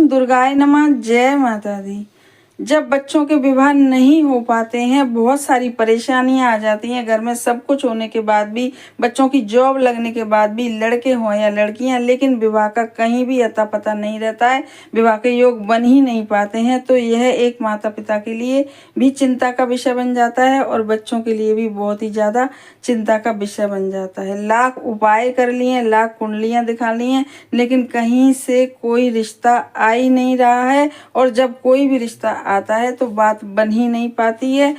दुम दुर्गाय नमः। जय माता दी। जब बच्चों के विवाह नहीं हो पाते हैं, बहुत सारी परेशानियां आ जाती हैं घर में, सब कुछ होने के बाद भी, बच्चों की जॉब लगने के बाद भी, लड़के हों या लड़कियां, लेकिन विवाह का कहीं भी अता पता नहीं रहता है, विवाह के योग बन ही नहीं पाते हैं, तो यह एक माता पिता के लिए भी चिंता का विषय बन जाता है और बच्चों के लिए भी बहुत ही ज़्यादा चिंता का विषय बन जाता है। लाख उपाय कर लिए, लाख कुंडलियाँ दिखा ली हैं, लेकिन कहीं से कोई रिश्ता आ ही नहीं रहा है, और जब कोई भी रिश्ता आता है तो बात बन ही नहीं पाती है।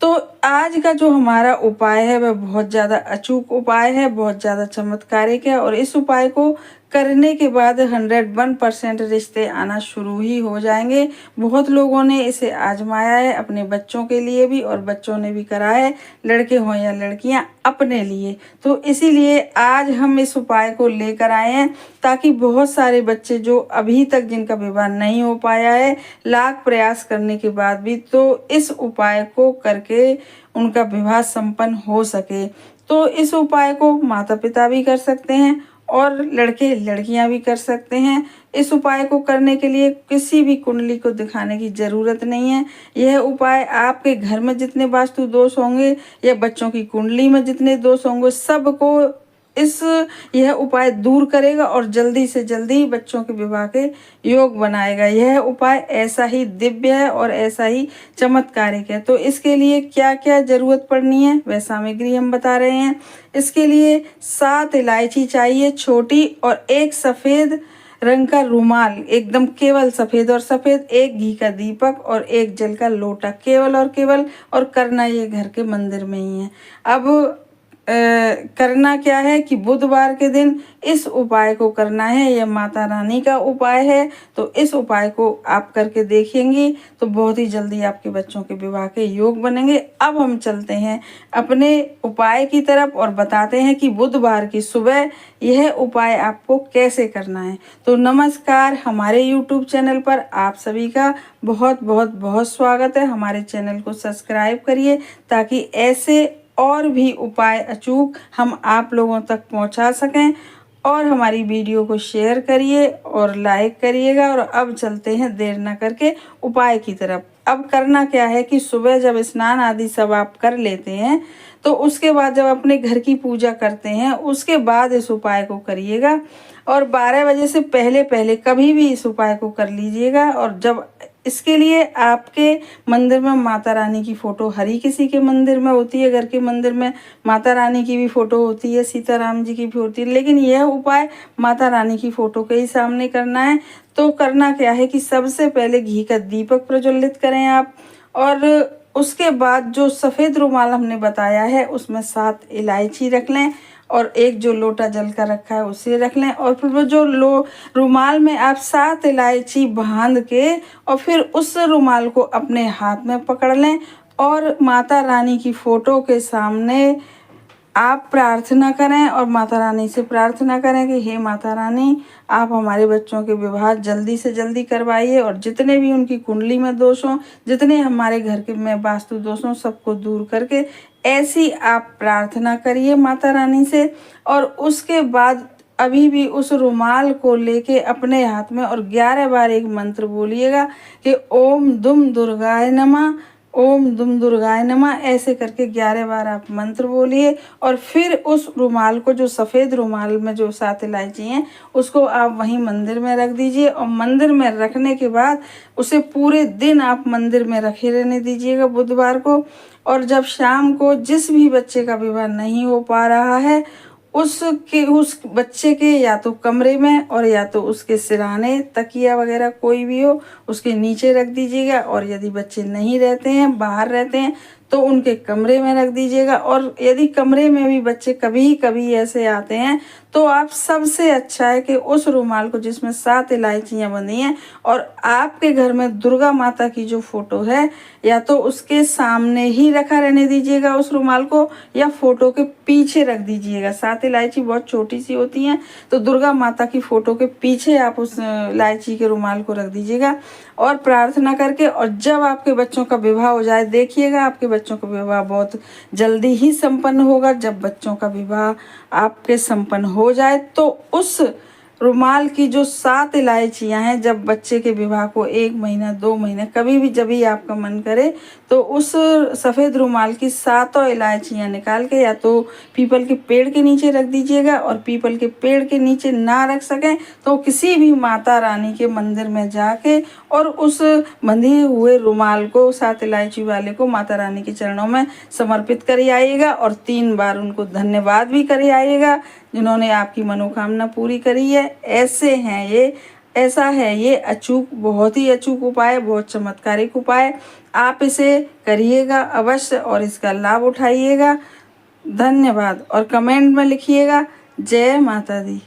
तो आज का जो हमारा उपाय है वह बहुत ज़्यादा अचूक उपाय है, बहुत ज़्यादा चमत्कारिक है, और इस उपाय को करने के बाद 101% रिश्ते आना शुरू ही हो जाएंगे। बहुत लोगों ने इसे आजमाया है अपने बच्चों के लिए भी, और बच्चों ने भी करा है, लड़के हों या लड़कियां, अपने लिए। तो इसीलिए आज हम इस उपाय को लेकर आए हैं, ताकि बहुत सारे बच्चे जो अभी तक जिनका विवाह नहीं हो पाया है, लाख प्रयास करने के बाद भी, तो इस उपाय को करके उनका विवाह संपन्न हो सके। तो इस उपाय को माता पिता भी कर सकते हैं और लड़के लड़कियां भी कर सकते हैं। इस उपाय को करने के लिए किसी भी कुंडली को दिखाने की ज़रूरत नहीं है। यह उपाय आपके घर में जितने वास्तु दोष होंगे या बच्चों की कुंडली में जितने दोष होंगे, सबको यह उपाय दूर करेगा और जल्दी से जल्दी बच्चों के विवाह के योग बनाएगा। यह उपाय ऐसा ही दिव्य है और ऐसा ही चमत्कारिक है। तो इसके लिए क्या क्या जरूरत पड़नी है वह सामग्री हम बता रहे हैं। इसके लिए 7 इलायची चाहिए छोटी, और एक सफ़ेद रंग का रुमाल, एकदम केवल सफ़ेद और सफ़ेद, एक घी का दीपक और एक जल का लोटा, केवल और केवल। और करना ये घर के मंदिर में ही है। अब करना क्या है कि बुधवार के दिन इस उपाय को करना है। यह माता रानी का उपाय है, तो इस उपाय को आप करके देखेंगी तो बहुत ही जल्दी आपके बच्चों के विवाह के योग बनेंगे। अब हम चलते हैं अपने उपाय की तरफ और बताते हैं कि बुधवार की सुबह यह उपाय आपको कैसे करना है। तो नमस्कार, हमारे YouTube चैनल पर आप सभी का बहुत बहुत बहुत स्वागत है। हमारे चैनल को सब्सक्राइब करिए ताकि ऐसे और भी उपाय अचूक हम आप लोगों तक पहुंचा सकें, और हमारी वीडियो को शेयर करिए और लाइक करिएगा। और अब चलते हैं देर न करके उपाय की तरफ। अब करना क्या है कि सुबह जब स्नान आदि सब आप कर लेते हैं, तो उसके बाद जब अपने घर की पूजा करते हैं, उसके बाद इस उपाय को करिएगा, और 12 बजे से पहले पहले कभी भी इस उपाय को कर लीजिएगा। और जब इसके लिए आपके मंदिर में माता रानी की फ़ोटो, हर किसी के मंदिर में होती है, घर के मंदिर में माता रानी की भी फ़ोटो होती है, सीताराम जी की भी होती है, लेकिन यह उपाय माता रानी की फ़ोटो के ही सामने करना है। तो करना क्या है कि सबसे पहले घी का दीपक प्रज्वलित करें आप, और उसके बाद जो सफ़ेद रुमाल हमने बताया है उसमें 7 इलायची रख लें, और एक जो लोटा जल का रखा है उसे रख लें, और फिर वो जो रुमाल में आप 7 इलायची बांध के, और फिर उस रुमाल को अपने हाथ में पकड़ लें, और माता रानी की फ़ोटो के सामने आप प्रार्थना करें, और माता रानी से प्रार्थना करें कि हे माता रानी, आप हमारे बच्चों के विवाह जल्दी से जल्दी करवाइए, और जितने भी उनकी कुंडली में दोष हों, जितने हमारे घर के में वास्तु दोष हों, सबको दूर करके ऐसी आप प्रार्थना करिए माता रानी से। और उसके बाद अभी भी उस रुमाल को लेके अपने हाथ में और 11 बार एक मंत्र बोलिएगा कि ओम दुम दुर्गाय नमः, ओम दुम दुर्गाय नमः, ऐसे करके 11 बार आप मंत्र बोलिए। और फिर उस रुमाल को, जो सफ़ेद रुमाल में जो 7 इलायची हैं, उसको आप वहीं मंदिर में रख दीजिए, और मंदिर में रखने के बाद उसे पूरे दिन आप मंदिर में रखे रहने दीजिएगा बुधवार को। और जब शाम को जिस भी बच्चे का विवाह नहीं हो पा रहा है, उस बच्चे के या तो कमरे में और या तो उसके सिरहाने, तकिया वगैरह कोई भी हो, उसके नीचे रख दीजिएगा। और यदि बच्चे नहीं रहते हैं, बाहर रहते हैं, तो उनके कमरे में रख दीजिएगा। और यदि कमरे में भी बच्चे कभी कभी ऐसे आते हैं, तो आप सबसे अच्छा है कि उस रुमाल को जिसमें 7 इलायचियाँ बंधी हैं, और आपके घर में दुर्गा माता की जो फ़ोटो है, या तो उसके सामने ही रखा रहने दीजिएगा उस रुमाल को, या फ़ोटो के पीछे रख दीजिएगा। 7 इलायची बहुत छोटी सी होती हैं, तो दुर्गा माता की फ़ोटो के पीछे आप उस इलायची के रुमाल को रख दीजिएगा, और प्रार्थना करके। और जब आपके बच्चों का विवाह हो जाए, देखिएगा आपके बच्चों का विवाह बहुत जल्दी ही संपन्न होगा। जब बच्चों का विवाह आपके संपन्न हो जाए, तो उस रुमाल की जो 7 इलायचियाँ हैं, जब बच्चे के विवाह को 1 महीना 2 महीने कभी भी जब भी आपका मन करे तो उस सफ़ेद रुमाल की 7 इलायचियाँ निकाल के या तो पीपल के पेड़ के नीचे रख दीजिएगा, और पीपल के पेड़ के नीचे ना रख सकें तो किसी भी माता रानी के मंदिर में जाके और उस बंधे हुए रुमाल को 7 इलायची वाले को माता रानी के चरणों में समर्पित कर आइएगा और 3 बार उनको धन्यवाद भी कर आइएगा जिन्होंने आपकी मनोकामना पूरी करी है। ऐसा है ये अचूक, बहुत ही अचूक उपाय, बहुत चमत्कारिक उपाय। आप इसे करिएगा अवश्य और इसका लाभ उठाइएगा। धन्यवाद। और कमेंट में लिखिएगा जय माता दी।